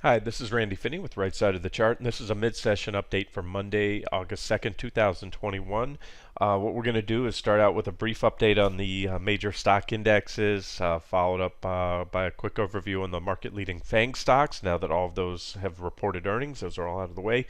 Hi, this is Randy Finney with Right Side of the Chart, and this is a mid-session update for Monday, August 2nd, 2021. What we're going to do is start out with a brief update on the major stock indexes, followed up by a quick overview on the market-leading FANG stocks, now that all of those have reported earnings. Those are all out of the way.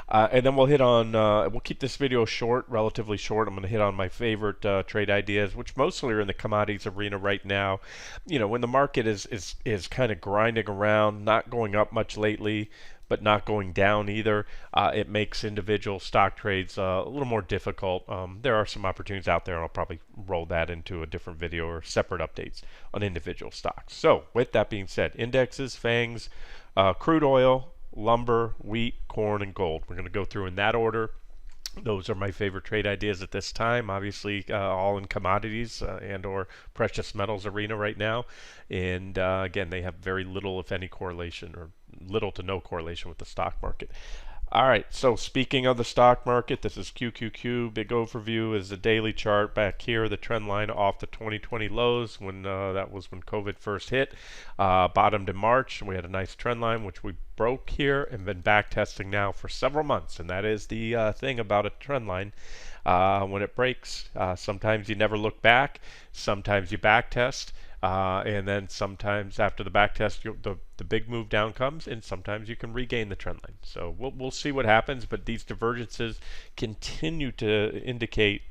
And then we'll hit on, we'll keep this video short, relatively short. I'm going to hit on my favorite trade ideas, which mostly are in the commodities arena right now. You know, when the market is kind of grinding around, not going up much lately, but not going down either, it makes individual stock trades a little more difficult. There are some opportunities out there, and I'll probably roll that into a different video or separate updates on individual stocks. So with that being said, indexes, FANGs, crude oil, lumber, wheat, corn, and gold. We're going to go through in that order. Those are my favorite trade ideas at this time. Obviously, all in commodities and/or precious metals arena right now. And again, they have very little, if any, correlation, or little to no correlation with the stock market. All right, so speaking of the stock market, this is QQQ. Big overview is the daily chart back here, the trend line off the 2020 lows when that was when COVID first hit. Bottomed in March, and we had a nice trend line which we broke here and been back testing now for several months. And that is the thing about a trend line. When it breaks, sometimes you never look back, sometimes you back test. And then sometimes after the back test, the big move down comes, and sometimes you can regain the trend line. So we'll see what happens, but these divergences continue to indicate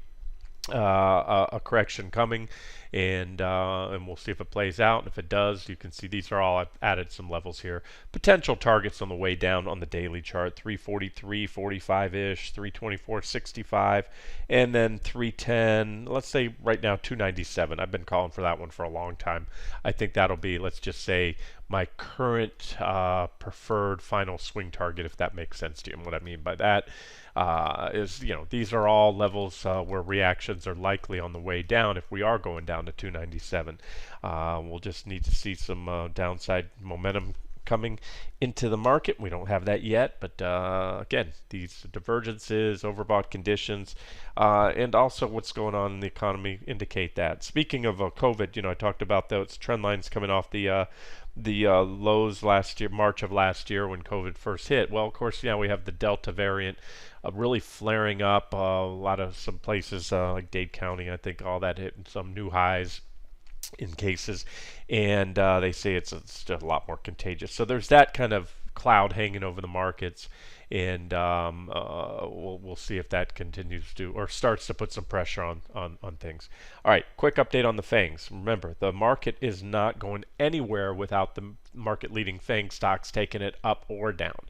a correction coming, and we'll see if it plays out. And if it does, you can see these are all, I've added some levels here. Potential targets on the way down on the daily chart: 343.45-ish, 324.65, and then 310. Let's say right now 297. I've been calling for that one for a long time. I think that'll be, let's just say, my current preferred final swing target, if that makes sense to you. And what I mean by that is, you know, these are all levels where reactions are likely on the way down if we are going down to 297. We'll just need to see some downside momentum coming into the market. We don't have that yet, but again, these divergences, overbought conditions, and also what's going on in the economy indicate that. Speaking of COVID, you know, I talked about those trend lines coming off the lows last year, March of last year when COVID first hit. Well, of course, yeah, we have the Delta variant really flaring up. A lot of some places like Dade County, I think all that hit some new highs in cases, and they say it's just a lot more contagious. So there's that kind of cloud hanging over the markets, and we'll see if that continues to, or starts to put some pressure on things. All right, quick update on the FANGs. Remember, the market is not going anywhere without the market-leading FANG stocks taking it up or down,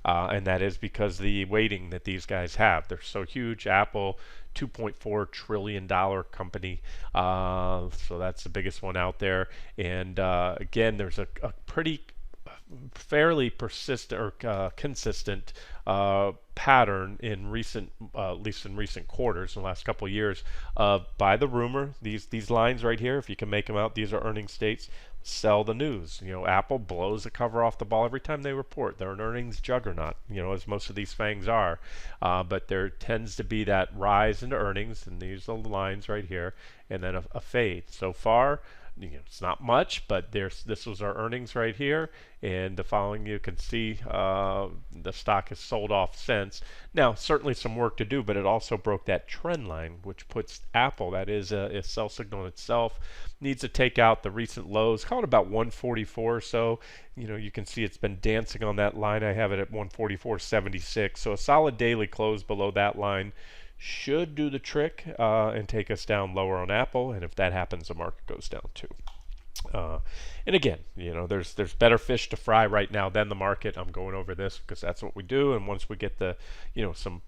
and that is because the weighting that these guys have. They're so huge. Apple, $2.4 trillion company, so that's the biggest one out there. And again, there's a pretty fairly persistent or consistent pattern in recent, at least in recent quarters, in the last couple of years, by the rumor. These lines right here, if you can make them out, these are earnings states. Sell the news. You know, Apple blows the cover off the ball every time they report. They're an earnings juggernaut, you know, as most of these FANGs are. But there tends to be that rise into earnings, and these are the lines right here, and then a fade. So far, you know, it's not much, but this was our earnings right here, and the following you can see the stock has sold off since. Now, certainly some work to do, but it also broke that trend line, which puts Apple, that is a sell signal in itself, needs to take out the recent lows, call it about 144 or so. You know, you can see it's been dancing on that line. I have it at 144.76, so a solid daily close below that line should do the trick and take us down lower on Apple, and if that happens, the market goes down too. And again, you know, there's better fish to fry right now than the market. I'm going over this because that's what we do, and once we get the, you know, some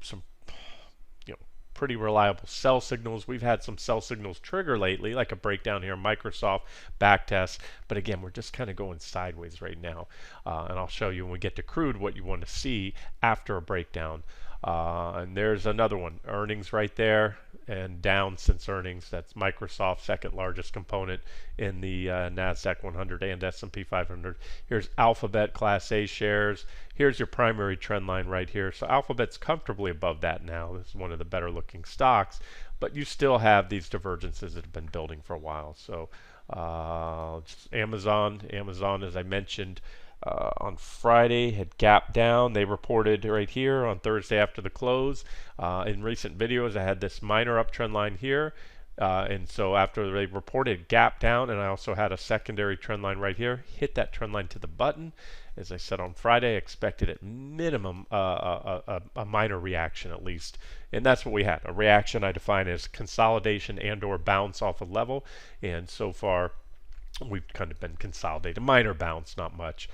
you know, pretty reliable sell signals. We've had some sell signals trigger lately, like a breakdown here, Microsoft back test, but again, we're just kind of going sideways right now, and I'll show you when we get to crude what you want to see after a breakdown. And there's another one, earnings right there, and down since earnings. That's Microsoft, second largest component in the NASDAQ 100 and S&P 500. Here's Alphabet Class A shares. Here's your primary trend line right here. So Alphabet's comfortably above that now. This is one of the better looking stocks, but you still have these divergences that have been building for a while. So just Amazon, as I mentioned, on Friday had gapped down. They reported right here on Thursday after the close. In recent videos, I had this minor uptrend line here. And so after they reported gap down, and I also had a secondary trend line right here, hit that trend line to the button. As I said on Friday, I expected at minimum a minor reaction at least. And that's what we had. A reaction I define as consolidation and or bounce off a level. And so far, we've kind of been consolidated. Minor bounce, not much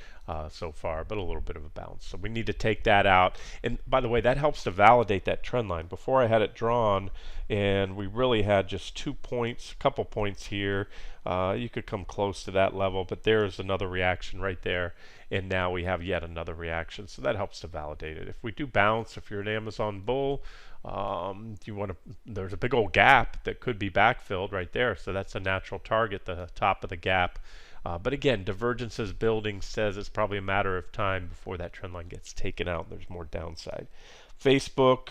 so far, but a little bit of a bounce. So we need to take that out. And by the way, that helps to validate that trend line. Before I had it drawn, and we really had just 2 points, a couple points here. You could come close to that level, but there's another reaction right there. And now we have yet another reaction. So that helps to validate it. If we do bounce, if you're an Amazon bull, there's a big old gap that could be backfilled right there. So that's a natural target, the top of the gap. But again, divergences building says it's probably a matter of time before that trend line gets taken out. There's more downside. Facebook,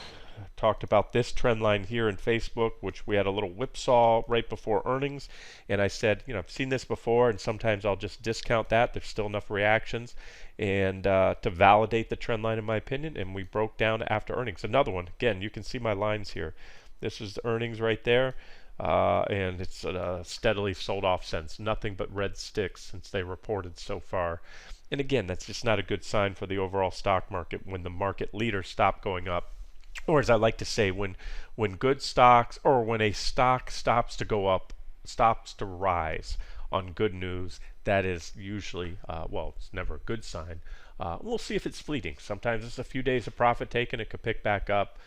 talked about this trend line here in Facebook, which we had a little whipsaw right before earnings. And I said, I've seen this before, and sometimes I'll just discount that. There's still enough reactions and to validate the trend line, in my opinion. And we broke down after earnings. Another one. Again, you can see my lines here. This is the earnings right there. And it's steadily sold off since. Nothing but red sticks since they reported so far. And again, that's just not a good sign for the overall stock market when the market leaders stop going up. Or as I like to say, when good stocks, or when a stock stops to go up, stops to rise on good news, that is usually, it's never a good sign. We'll see if it's fleeting. Sometimes it's a few days of profit taken. It could pick back up.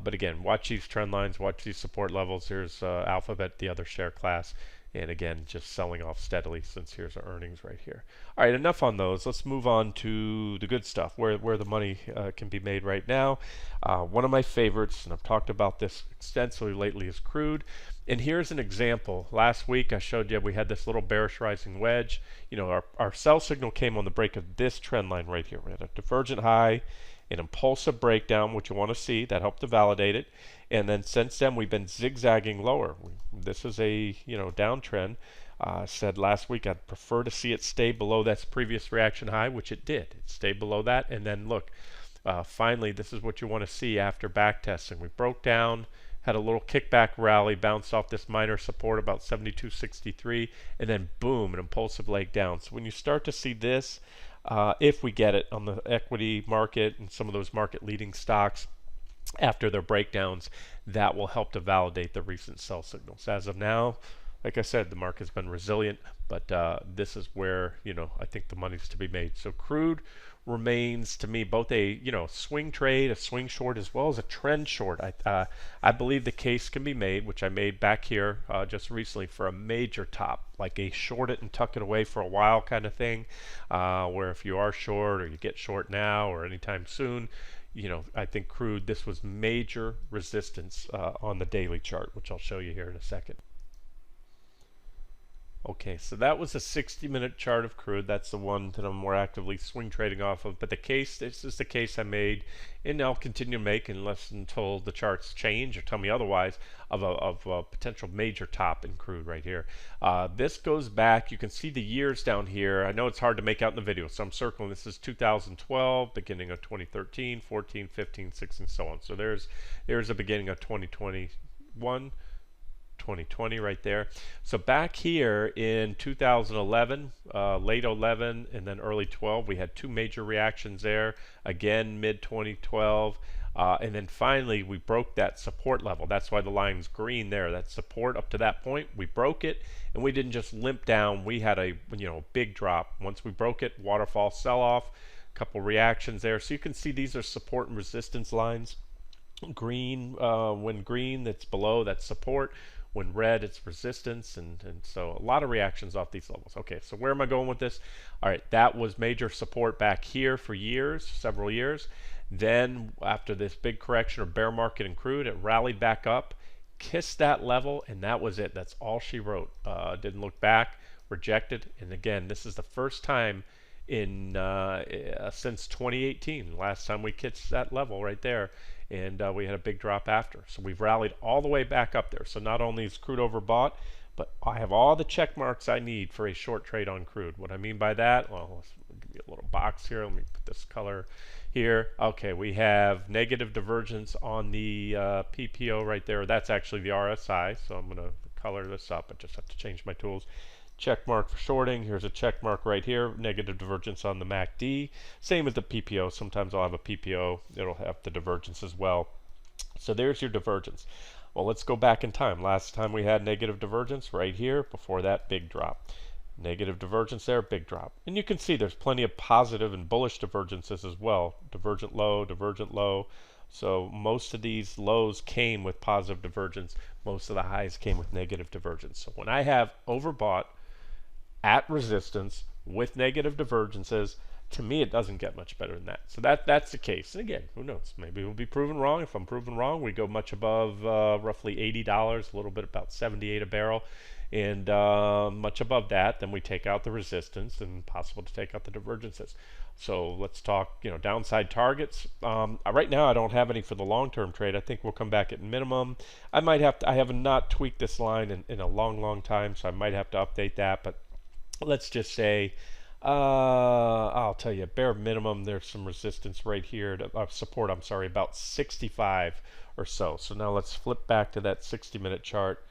But again, watch these trend lines, watch these support levels. Here's Alphabet, the other share class. And again, just selling off steadily since here's our earnings right here. All right, enough on those. Let's move on to the good stuff, where the money can be made right now. One of my favorites, and I've talked about this extensively lately, is Crude. And here's an example. Last week I showed you we had this little bearish rising wedge. Our sell signal came on the break of this trend line right here. We had a divergent high, an impulsive breakdown, which you want to see. That helped to validate it. And then since then, we've been zigzagging lower. This is a downtrend. Said last week I'd prefer to see it stay below that previous reaction high, which it did. It stayed below that. And then look, finally, this is what you want to see after back testing. We broke down, had a little kickback rally, bounced off this minor support about 72.63, and then boom, an impulsive leg down. So when you start to see this, if we get it on the equity market and some of those market leading stocks after their breakdowns, that will help to validate the recent sell signals. As of now, like I said, the market's been resilient, but this is where I think the money's to be made. So Crude remains to me both a swing trade, a swing short, as well as a trend short. I believe the case can be made, which I made back here just recently, for a major top, like a short it and tuck it away for a while kind of thing, where if you are short or you get short now or anytime soon, I think Crude, this was major resistance on the daily chart, which I'll show you here in a second. Okay, so that was a 60-minute chart of Crude. That's the one that I'm more actively swing trading off of. But this is the case I made, and I'll continue to make until the charts change or tell me otherwise, of a potential major top in Crude right here. This goes back. You can see the years down here. I know it's hard to make out in the video, so I'm circling. This is 2012, beginning of 2013, 14, 15, 16, and so on. So there's a beginning of 2021. 2020 right there. So back here in 2011, late 11 and then early 12, we had two major reactions there. Again, mid 2012. And then finally, we broke that support level. That's why the line's green there. That support up to that point, we broke it, and we didn't just limp down. We had a big drop. Once we broke it, waterfall sell-off, a couple reactions there. So you can see these are support and resistance lines. Green, when green, that's below, that's support. When red, it's resistance, and so a lot of reactions off these levels. Okay, so where am I going with this? All right, that was major support back here for years, several years. Then after this big correction or bear market in Crude, it rallied back up, kissed that level, and that was it. That's all she wrote. Didn't look back, rejected, and again, this is the first time in since 2018. Last time we kissed that level right there. And we had a big drop after. So we've rallied all the way back up there. So not only is Crude overbought, but I have all the check marks I need for a short trade on Crude. What I mean by that, well, let's give you a little box here. Let me put this color here. Okay, we have negative divergence on the PPO right there. That's actually the RSI, so I'm going to color this up. I just have to change my tools. Check mark for shorting. Here's a check mark right here. Negative divergence on the MACD. Same as the PPO. Sometimes I'll have a PPO. It'll have the divergence as well. So there's your divergence. Well, let's go back in time. Last time we had negative divergence right here. Before that, big drop. Negative divergence there, big drop. And you can see there's plenty of positive and bullish divergences as well. Divergent low, divergent low. So most of these lows came with positive divergence. Most of the highs came with negative divergence. So when I have overbought at resistance with negative divergences, to me it doesn't get much better than that. So that's the case. And again, who knows? Maybe we'll be proven wrong. If I'm proven wrong, we go much above roughly $80, a little bit about 78 a barrel. And much above that, then we take out the resistance and possible to take out the divergences. So let's talk, downside targets. Right now, I don't have any for the long-term trade. I think we'll come back at minimum. I might have to. I have not tweaked this line in a long, long time, so I might have to update that. But let's just say, I'll tell you, bare minimum, there's some resistance right here, support, I'm sorry, about 65 or so. So now let's flip back to that 60-minute chart.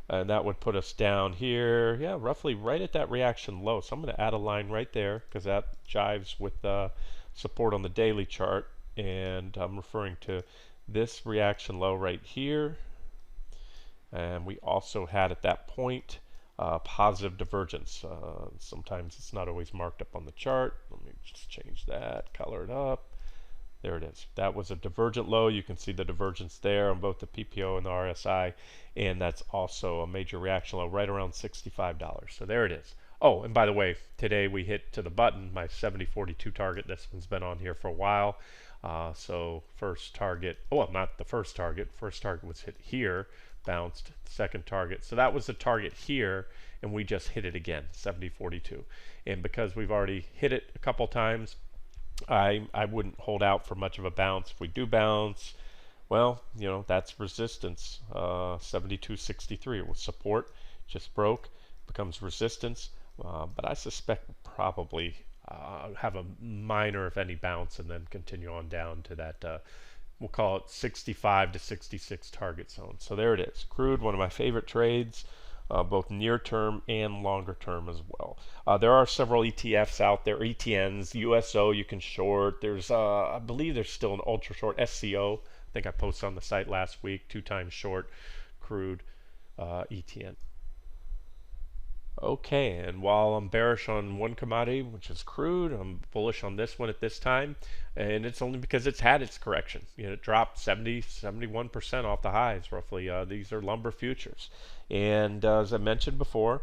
And that would put us down here, yeah, roughly right at that reaction low. So I'm going to add a line right there because that jives with support on the daily chart. And I'm referring to this reaction low right here. And we also had at that point positive divergence. Sometimes it's not always marked up on the chart. Let me just change that, color it up. There it is. That was a divergent low. You can see the divergence there on both the PPO and the RSI, and that's also a major reaction low right around $65. So there it is. Oh, and by the way, today we hit to the button my 70.42 target. This one's been on here for a while. So first target, well, not the first target. First target was hit here, bounced. Second target. So that was the target here, and we just hit it again, 70.42. And because we've already hit it a couple times, I wouldn't hold out for much of a bounce. If we do bounce, well, that's resistance. 72.63. It was support, just broke, becomes resistance. But I suspect we'll probably have a minor, if any, bounce and then continue on down to that, we'll call it 65 to 66 target zone. So there it is. Crude, one of my favorite trades. Both near term and longer term as well. There are several ETFs out there, ETNs, USO you can short. There's, I believe there's still an ultra short, SCO. I think I posted on the site last week, 2 times short, crude ETN. Okay, and while I'm bearish on one commodity, which is crude, I'm bullish on this one at this time, and it's only because it's had its correction. It dropped 71% off the highs, roughly. These are lumber futures, and as I mentioned before,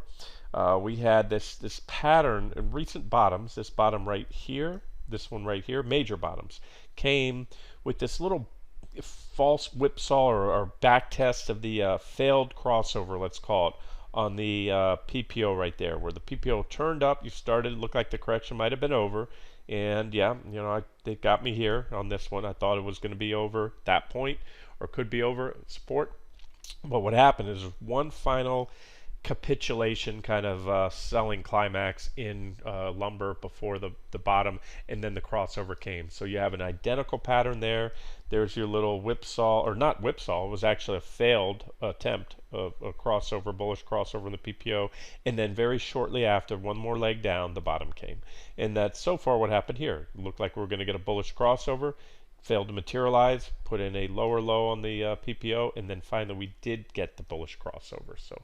we had this pattern in recent bottoms. This bottom right here, this one right here, major bottoms, came with this little false whipsaw or back test of the failed crossover, let's call it, on the PPO right there, where the PPO turned up. You started, looked like the correction might have been over, and yeah, they got me here on this one. I thought it was going to be over that point, or could be over support. But what happened is one final capitulation kind of selling climax in lumber before the bottom, and then the crossover came. So you have an identical pattern there. There's your little whipsaw, or not whipsaw, it was actually a failed attempt of a crossover, bullish crossover in the PPO, and then very shortly after, one more leg down, the bottom came. And that's so far what happened here. It looked like we were going to get a bullish crossover, failed to materialize, put in a lower low on the PPO, and then finally we did get the bullish crossover. So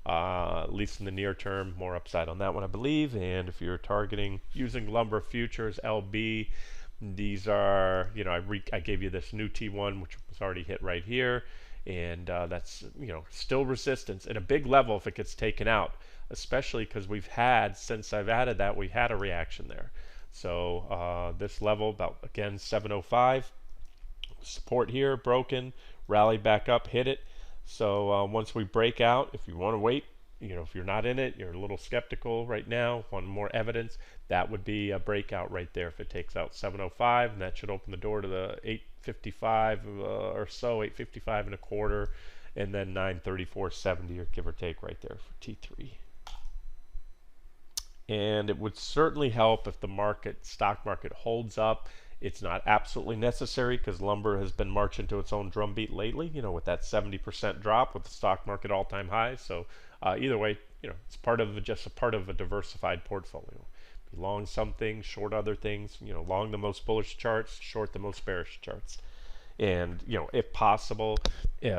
at least in the near term, more upside on that one, I believe. And if you're targeting using lumber futures, LB, these are, I gave you this new T1, which was already hit right here, and that's, still resistance at a big level if it gets taken out, especially because we've had, since I've added that, we had a reaction there. So this level, about, again, 705, support here, broken, rally back up, hit it. So once we break out, if you want to wait, if you're not in it, you're a little skeptical right now, want more evidence, that would be a breakout right there if it takes out 705, and that should open the door to the 855 or so, 855 and a quarter, and then 934.70 or give or take right there for T3. and it would certainly help if the stock market holds up. It's not absolutely necessary because lumber has been marching to its own drumbeat lately, with that 70% drop with the stock market all-time highs. So either way, it's just a part of a diversified portfolio. Be long some things, short other things, long the most bullish charts, short the most bearish charts. And if possible,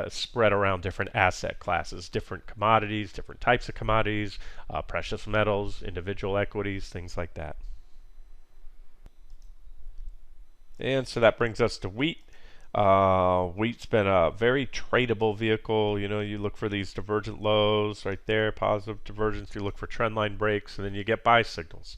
spread around different asset classes, different commodities, different types of commodities, precious metals, individual equities, things like that. And so that brings us to wheat. Wheat's been a very tradable vehicle. You look for these divergent lows right there, positive divergence. You look for trend line breaks, and then you get buy signals.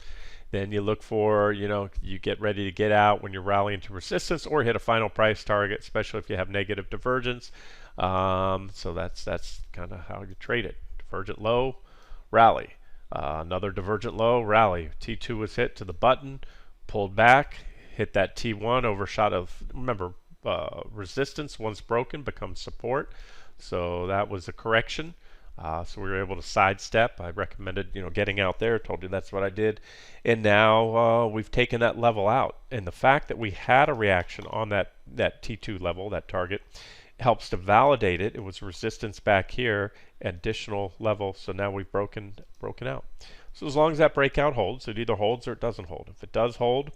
Then you look for, you get ready to get out when you're rallying to resistance or hit a final price target, especially if you have negative divergence. So that's kind of how you trade it. Divergent low, rally. Another divergent low, rally. T2 was hit to the button, pulled back, hit that T1, overshot of, remember, resistance once broken becomes support. So that was a correction. So we were able to sidestep. I recommended, getting out there. Told you that's what I did. And now we've taken that level out. And the fact that we had a reaction on that T2 level, that target, helps to validate it. It was resistance back here, additional level. So now we've broken out. So as long as that breakout holds, it either holds or it doesn't hold. If it does hold,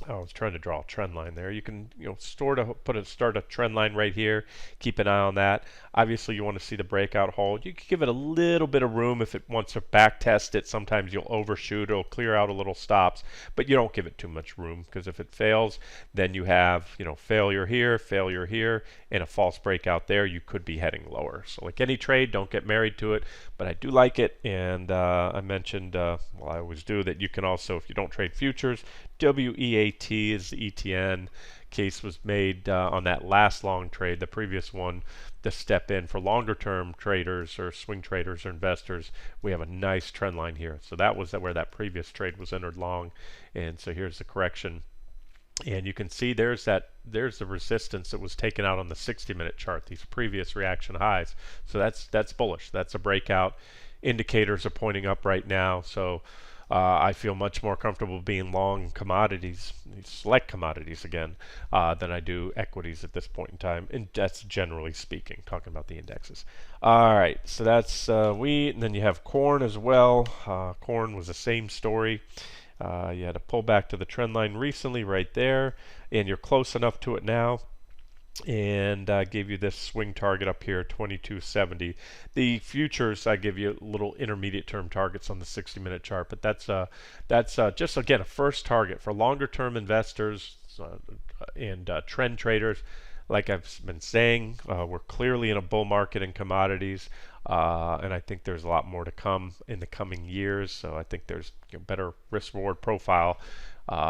I was trying to draw a trend line there. You can, start a trend line right here. Keep an eye on that. Obviously, you want to see the breakout hold. You can give it a little bit of room if it wants to back test it. Sometimes you'll overshoot. It'll clear out a little stops, but you don't give it too much room because if it fails, then you have, failure here, and a false breakout there. You could be heading lower. So like any trade, don't get married to it, but I do like it. And I mentioned, I always do, that you can also, if you don't trade futures, WEAT is the ETN. Case was made on that last long trade, the previous one, to step in for longer term traders or swing traders or investors. We have a nice trend line here. So that was where that previous trade was entered long. And so here's the correction. And you can see there's the resistance that was taken out on the 60-minute chart, these previous reaction highs. So that's bullish. That's a breakout. Indicators are pointing up right now. So I feel much more comfortable being long commodities, select commodities again, than I do equities at this point in time. And that's generally speaking, talking about the indexes. All right, so that's wheat. And then you have corn as well. Corn was the same story. You had a pullback to the trend line recently right there, and you're close enough to it now. And I gave you this swing target up here, 2270. The futures, I give you little intermediate term targets on the 60-minute chart, but that's just, again, a first target for longer term investors and trend traders. Like I've been saying, we're clearly in a bull market in commodities, and I think there's a lot more to come in the coming years. So I think there's better risk-reward profile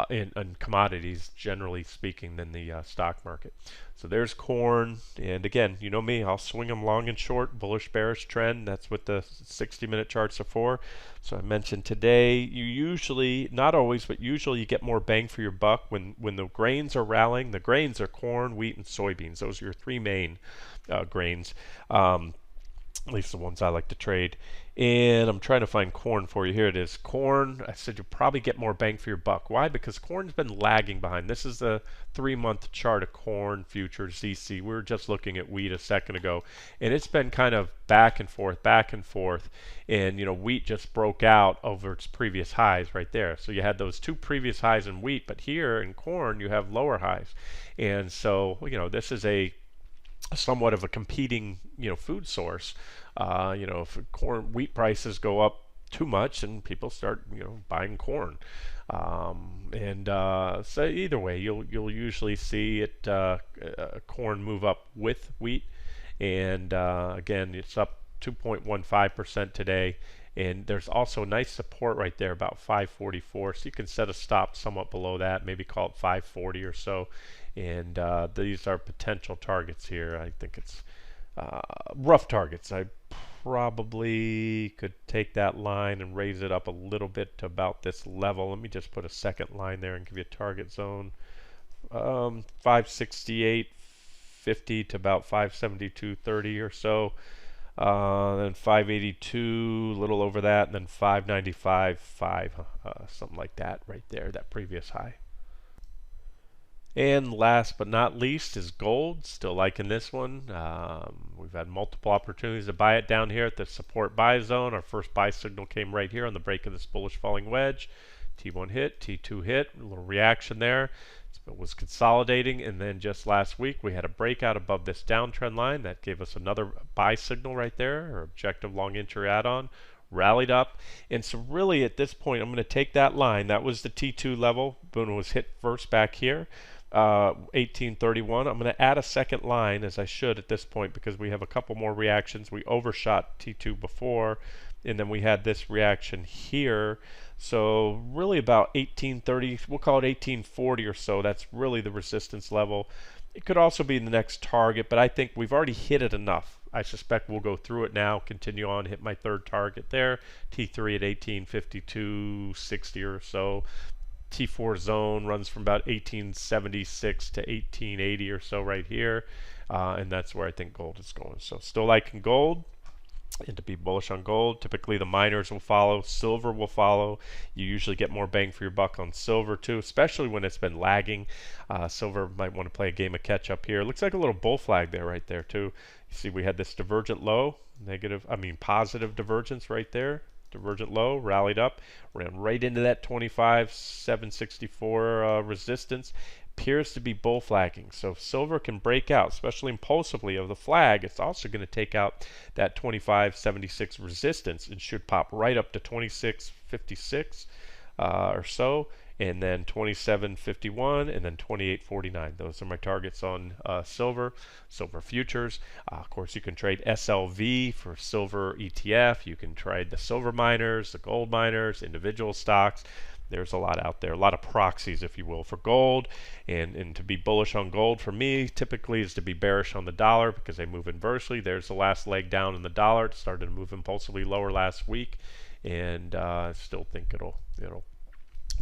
in commodities, generally speaking, than the stock market. So there's corn, and again, you know me, I'll swing them long and short, bullish, bearish trend. That's what the 60-minute charts are for. So I mentioned today, you usually, not always, but usually you get more bang for your buck when the grains are rallying. The grains are corn, wheat, and soybeans. Those are your three main grains. At least the ones I like to trade. And I'm trying to find corn for you. Here it is. Corn, I said you'll probably get more bang for your buck. Why? Because corn's been lagging behind. This is the 3-month chart of corn futures, ZC. We were just looking at wheat a second ago, and it's been kind of back and forth, back and forth. And, wheat just broke out over its previous highs right there. So you had those two previous highs in wheat, but here in corn, you have lower highs. And so, this is somewhat of a competing, food source. If wheat prices go up too much, and people start, buying corn, so either way, you'll usually see it corn move up with wheat, and again, it's up 2.15% today. And there's also nice support right there, about 544. So you can set a stop somewhat below that, maybe call it 540 or so. And these are potential targets here. I think it's rough targets. I probably could take that line and raise it up a little bit to about this level. Let me just put a second line there and give you a target zone. 568.50 to about 572.30 or so. Then 582, a little over that, and then 595, something like that right there, that previous high. And last but not least is gold. Still liking this one. We've had multiple opportunities to buy it down here at the support buy zone. Our first buy signal came right here on the break of this bullish falling wedge. T1 hit, T2 hit, a little reaction there. It was consolidating, and then just last week we had a breakout above this downtrend line that gave us another buy signal right there, or objective long entry add-on. Rallied up, and so really at this point I'm going to take that line. That was the T2 level. Boom, was hit first back here. 1831. I'm going to add a second line, as I should at this point, because we have a couple more reactions. We overshot T2 before, and then we had this reaction here. So really about 1830, we'll call it 1840 or so. That's really the resistance level. It could also be the next target, but I think we've already hit it enough. I suspect we'll go through it now, continue on, hit my third target there, T3 at 1852.60 or so. T4 zone runs from about 1876 to 1880 or so right here, and that's where I think gold is going. So still liking gold, and to be bullish on gold, typically the miners will follow, silver will follow. You usually get more bang for your buck on silver too, especially when it's been lagging. Silver might want to play a game of catch up here. Looks like a little bull flag there right there too. You see we had this divergent low, positive divergence right there. Divergent low, rallied up, ran right into that 25,764 resistance. Appears to be bull flagging. So if silver can break out, especially impulsively of the flag, it's also going to take out that 25.76 resistance and should pop right up to 26.56 or so, and then 27.51, and then 28.49. Those are my targets on silver futures. Of course, you can trade SLV for silver ETF. You can trade the silver miners, the gold miners, individual stocks. There's a lot out there, a lot of proxies, if you will, for gold. And to be bullish on gold for me typically is to be bearish on the dollar, because they move inversely. There's the last leg down in the dollar. It started to move impulsively lower last week, and I still think it'll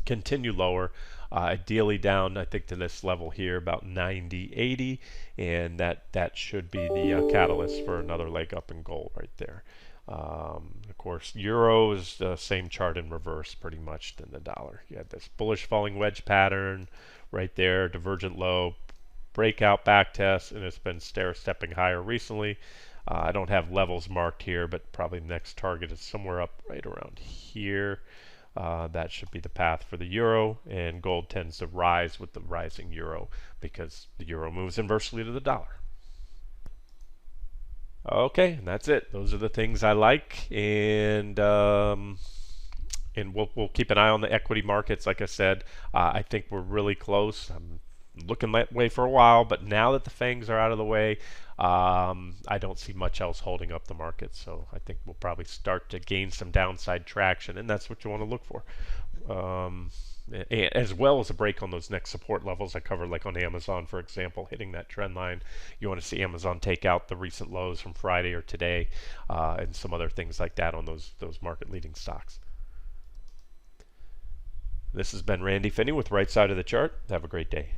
continue lower, ideally down, I think, to this level here, about 90.80, and that should be the catalyst for another leg up in gold right there. Of course, euro is the same chart in reverse pretty much than the dollar. You had this bullish falling wedge pattern right there, divergent low, breakout back test, and it's been stair-stepping higher recently. I don't have levels marked here, but probably the next target is somewhere up right around here. That should be the path for the euro, and gold tends to rise with the rising euro because the euro moves inversely to the dollar. Okay, and that's it. Those are the things I like, and we'll keep an eye on the equity markets. Like I said, I think we're really close. I'm looking that way for a while, but now that the FANGs are out of the way, I don't see much else holding up the market. So I think we'll probably start to gain some downside traction, and that's what you want to look for. As well as a break on those next support levels I covered, like on Amazon, for example, hitting that trend line. You want to see Amazon take out the recent lows from Friday or today, and some other things like that on those market leading stocks. This has been Randy Finney with Right Side of the Chart. Have a great day.